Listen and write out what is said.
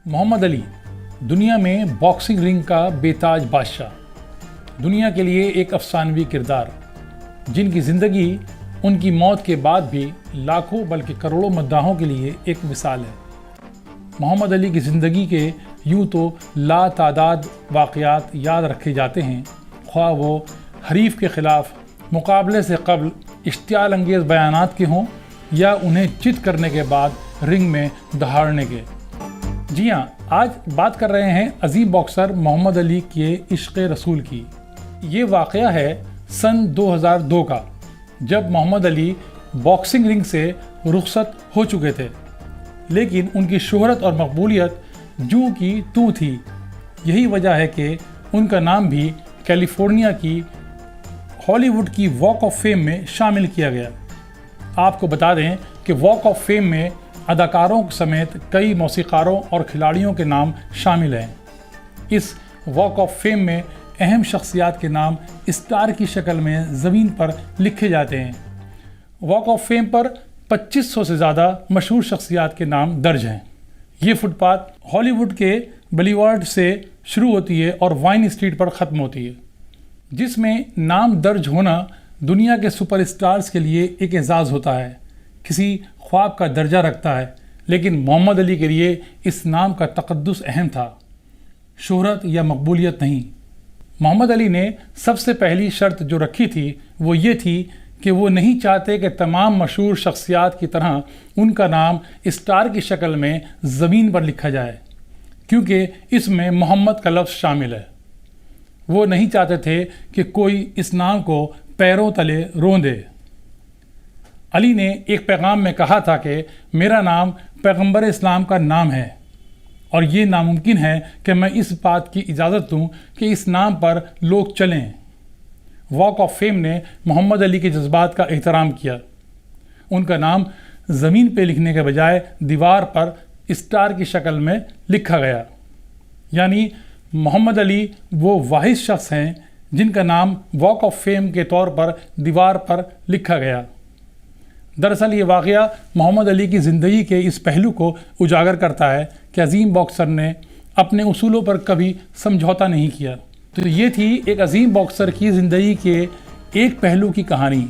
محمد علی دنیا میں باکسنگ رنگ کا بےتاج بادشاہ، دنیا کے لیے ایک افسانوی کردار، جن کی زندگی ان کی موت کے بعد بھی لاکھوں بلکہ کروڑوں مداحوں کے لیے ایک مثال ہے۔ محمد علی کی زندگی کے یوں تو لا تعداد واقعات یاد رکھے جاتے ہیں، خواہ وہ حریف کے خلاف مقابلے سے قبل اشتعال انگیز بیانات کے ہوں یا انہیں چت کرنے کے بعد رنگ میں دہاڑنے کے۔ جی ہاں، آج بات کر رہے ہیں عظیم باکسر محمد علی کے عشق رسول کی۔ یہ واقعہ ہے سن 2002 کا، جب محمد علی باکسنگ رنگ سے رخصت ہو چکے تھے، لیکن ان کی شہرت اور مقبولیت جوں کی توں تھی۔ یہی وجہ ہے کہ ان کا نام بھی کیلیفورنیا کی ہالی ووڈ کی واک آف فیم میں شامل کیا گیا۔ آپ کو بتا دیں کہ واک آف فیم میں اداکاروں سمیت کئی موسیقاروں اور کھلاڑیوں کے نام شامل ہیں۔ اس واک آف فیم میں اہم شخصیات کے نام اسٹار کی شکل میں زمین پر لکھے جاتے ہیں۔ واک آف فیم پر 2500 سے زیادہ مشہور شخصیات کے نام درج ہیں۔ یہ فٹ پاتھ ہالی ووڈ کے بلیوارڈ سے شروع ہوتی ہے اور وائن اسٹریٹ پر ختم ہوتی ہے، جس میں نام درج ہونا دنیا کے سپر اسٹارز کے لیے ایک اعزاز ہوتا ہے، کسی خواب کا درجہ رکھتا ہے، لیکن محمد علی کے لیے اس نام کا تقدس اہم تھا، شہرت یا مقبولیت نہیں۔ محمد علی نے سب سے پہلی شرط جو رکھی تھی وہ یہ تھی کہ وہ نہیں چاہتے کہ تمام مشہور شخصیات کی طرح ان کا نام اسٹار کی شکل میں زمین پر لکھا جائے، کیونکہ اس میں محمد کا لفظ شامل ہے۔ وہ نہیں چاہتے تھے کہ کوئی اس نام کو پیروں تلے روندے۔ علی نے ایک پیغام میں کہا تھا کہ میرا نام پیغمبر اسلام کا نام ہے، اور یہ ناممکن ہے کہ میں اس بات کی اجازت دوں کہ اس نام پر لوگ چلیں۔ واک آف فیم نے محمد علی کے جذبات کا احترام کیا۔ ان کا نام زمین پہ لکھنے کے بجائے دیوار پر اسٹار کی شکل میں لکھا گیا، یعنی محمد علی وہ واحد شخص ہیں جن کا نام واک آف فیم کے طور پر دیوار پر لکھا گیا۔ دراصل یہ واقعہ محمد علی کی زندگی کے اس پہلو کو اجاگر کرتا ہے کہ عظیم باکسر نے اپنے اصولوں پر کبھی سمجھوتا نہیں کیا۔ تو یہ تھی ایک عظیم باکسر کی زندگی کے ایک پہلو کی کہانی۔